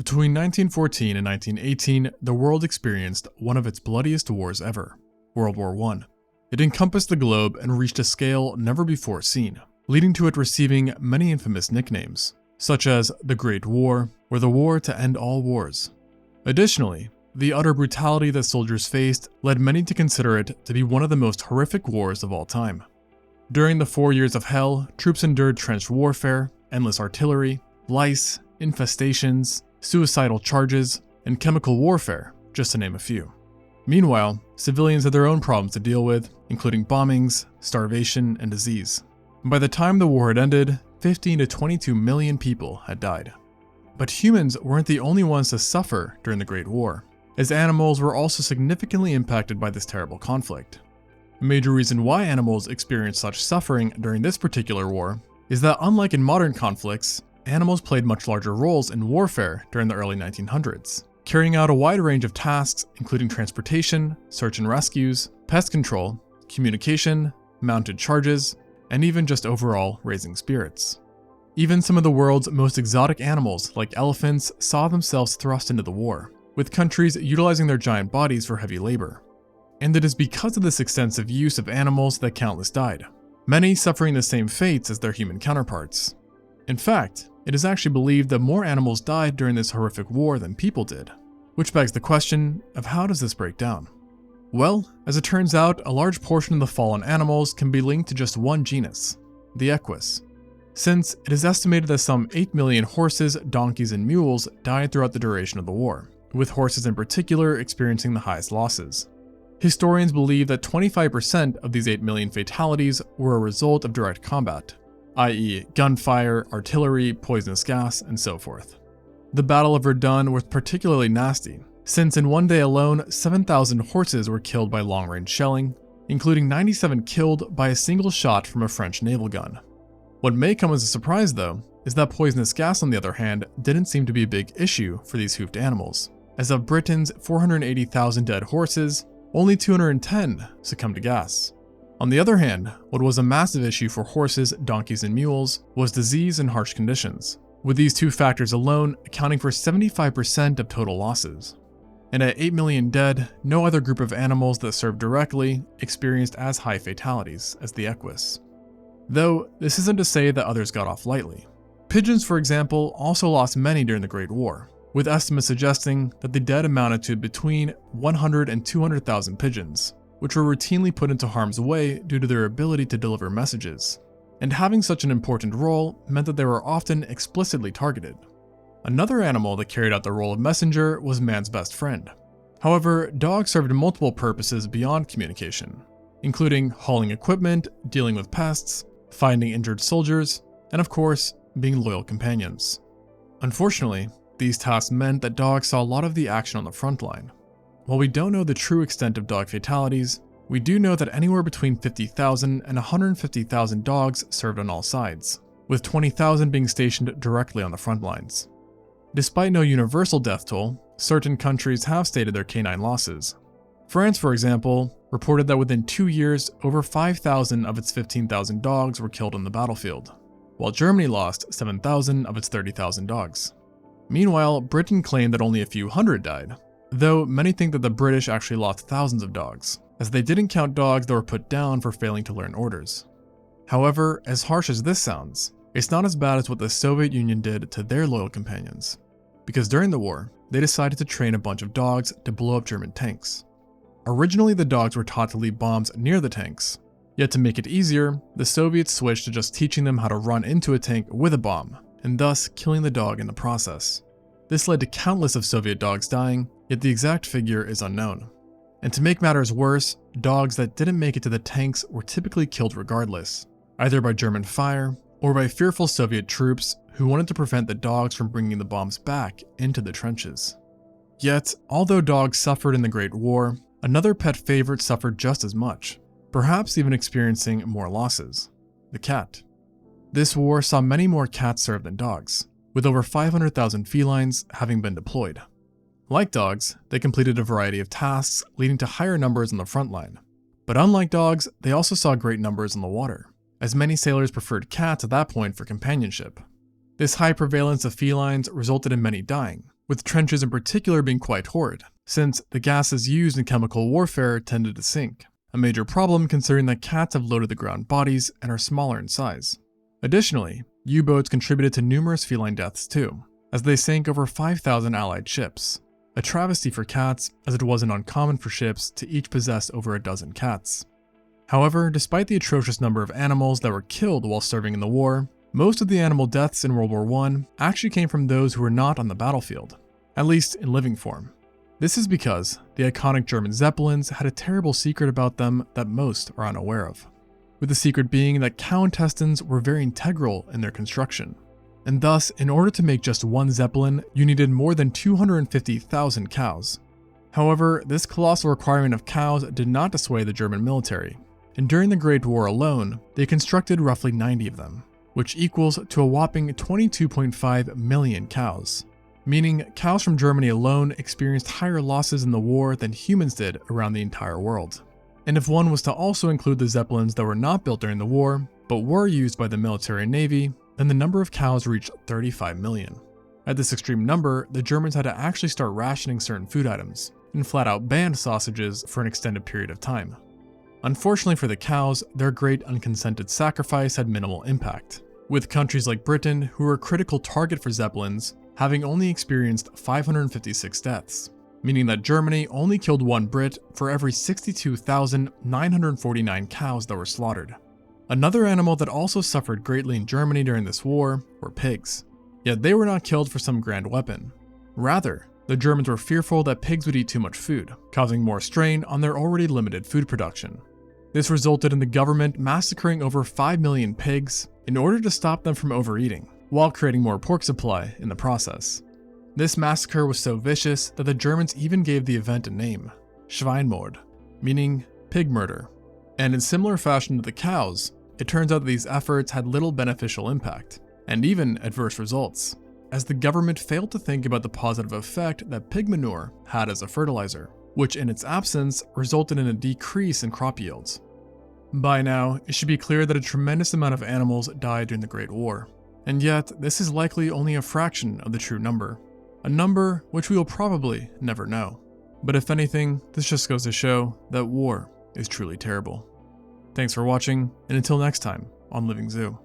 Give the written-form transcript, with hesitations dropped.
Between 1914 and 1918, the world experienced one of its bloodiest wars ever, World War I. It encompassed the globe and reached a scale never before seen, leading to it receiving many infamous nicknames, such as the Great War or the War to End All Wars. Additionally, the utter brutality that soldiers faced led many to consider it to be one of the most horrific wars of all time. During the 4 years of hell, troops endured trench warfare, endless artillery, lice, infestations, suicidal charges, and chemical warfare, just to name a few. Meanwhile, civilians had their own problems to deal with, including bombings, starvation, and disease. By the time the war had ended, 15 to 22 million people had died. But humans weren't the only ones to suffer during the Great War, as animals were also significantly impacted by this terrible conflict. A major reason why animals experienced such suffering during this particular war is that, unlike in modern conflicts, animals played much larger roles in warfare during the early 1900s, carrying out a wide range of tasks including transportation, search and rescues, pest control, communication, mounted charges, and even just overall raising spirits. Even some of the world's most exotic animals, like elephants, saw themselves thrust into the war, with countries utilizing their giant bodies for heavy labor. And it is because of this extensive use of animals that countless died, many suffering the same fates as their human counterparts. In fact, it is actually believed that more animals died during this horrific war than people did, which begs the question of how does this break down? Well, as it turns out, a large portion of the fallen animals can be linked to just one genus, the equus, since it is estimated that some 8 million horses, donkeys, and mules died throughout the duration of the war, with horses in particular experiencing the highest losses. Historians believe that 25% of these 8 million fatalities were a result of direct combat, i.e. gunfire, artillery, poisonous gas, and so forth. The Battle of Verdun was particularly nasty, since in one day alone, 7,000 horses were killed by long-range shelling, including 97 killed by a single shot from a French naval gun. What may come as a surprise, though, is that poisonous gas, on the other hand, didn't seem to be a big issue for these hoofed animals, as of Britain's 480,000 dead horses, only 210 succumbed to gas. On the other hand, what was a massive issue for horses, donkeys, and mules was disease and harsh conditions, with these two factors alone accounting for 75% of total losses. And at 8 million dead, no other group of animals that served directly experienced as high fatalities as the equus. Though, this isn't to say that others got off lightly. Pigeons, for example, also lost many during the Great War, with estimates suggesting that the dead amounted to between 100 and 200,000 pigeons, which were routinely put into harm's way due to their ability to deliver messages. And having such an important role meant that they were often explicitly targeted. Another animal that carried out the role of messenger was man's best friend. However, dogs served multiple purposes beyond communication, including hauling equipment, dealing with pests, finding injured soldiers, and of course, being loyal companions. Unfortunately, these tasks meant that dogs saw a lot of the action on the front line. While we don't know the true extent of dog fatalities, we do know that anywhere between 50,000 and 150,000 dogs served on all sides, with 20,000 being stationed directly on the front lines. Despite no universal death toll, certain countries have stated their canine losses. France, for example, reported that within 2 years, over 5,000 of its 15,000 dogs were killed on the battlefield, while Germany lost 7,000 of its 30,000 dogs. Meanwhile, Britain claimed that only a few hundred died, though many think that the British actually lost thousands of dogs, as they didn't count dogs that were put down for failing to learn orders. However, as harsh as this sounds, it's not as bad as what the Soviet Union did to their loyal companions, because during the war, they decided to train a bunch of dogs to blow up German tanks. Originally, the dogs were taught to leave bombs near the tanks, yet to make it easier, the Soviets switched to just teaching them how to run into a tank with a bomb, and thus killing the dog in the process. This led to countless of Soviet dogs dying, yet the exact figure is unknown. And to make matters worse, dogs that didn't make it to the tanks were typically killed regardless, either by German fire or by fearful Soviet troops who wanted to prevent the dogs from bringing the bombs back into the trenches. Yet, although dogs suffered in the Great War, another pet favorite suffered just as much, perhaps even experiencing more losses: the cat. This war saw many more cats served than dogs, with over 500,000 felines having been deployed. Like dogs, they completed a variety of tasks, leading to higher numbers on the front line. But unlike dogs, they also saw great numbers on the water, as many sailors preferred cats at that point for companionship. This high prevalence of felines resulted in many dying, with trenches in particular being quite horrid, since the gases used in chemical warfare tended to sink, a major problem considering that cats have low to the ground bodies and are smaller in size. Additionally, U-boats contributed to numerous feline deaths too, as they sank over 5,000 Allied ships, a travesty for cats as it wasn't uncommon for ships to each possess over a dozen cats. However, despite the atrocious number of animals that were killed while serving in the war, most of the animal deaths in World War I actually came from those who were not on the battlefield, at least in living form. This is because the iconic German Zeppelins had a terrible secret about them that most are unaware of, with the secret being that cow intestines were very integral in their construction. And thus, in order to make just one Zeppelin, you needed more than 250,000 cows. However, this colossal requirement of cows did not dissuade the German military, and during the Great War alone, they constructed roughly 90 of them, which equals to a whopping 22.5 million cows, meaning cows from Germany alone experienced higher losses in the war than humans did around the entire world. And if one was to also include the Zeppelins that were not built during the war, but were used by the military and navy, then the number of cows reached 35 million. At this extreme number, the Germans had to actually start rationing certain food items, and flat out banned sausages for an extended period of time. Unfortunately for the cows, their great unconsented sacrifice had minimal impact, with countries like Britain, who were a critical target for Zeppelins, having only experienced 556 deaths, meaning that Germany only killed one Brit for every 62,949 cows that were slaughtered. Another animal that also suffered greatly in Germany during this war were pigs. Yet they were not killed for some grand weapon. Rather, the Germans were fearful that pigs would eat too much food, causing more strain on their already limited food production. This resulted in the government massacring over 5 million pigs in order to stop them from overeating, while creating more pork supply in the process. This massacre was so vicious that the Germans even gave the event a name, Schweinmord, meaning pig murder. And in similar fashion to the cows, it turns out that these efforts had little beneficial impact, and even adverse results, as the government failed to think about the positive effect that pig manure had as a fertilizer, which in its absence resulted in a decrease in crop yields. By now, it should be clear that a tremendous amount of animals died during the Great War, and yet this is likely only a fraction of the true number, a number which we will probably never know. But if anything, this just goes to show that war is truly terrible. Thanks for watching, and until next time on Living Zoo.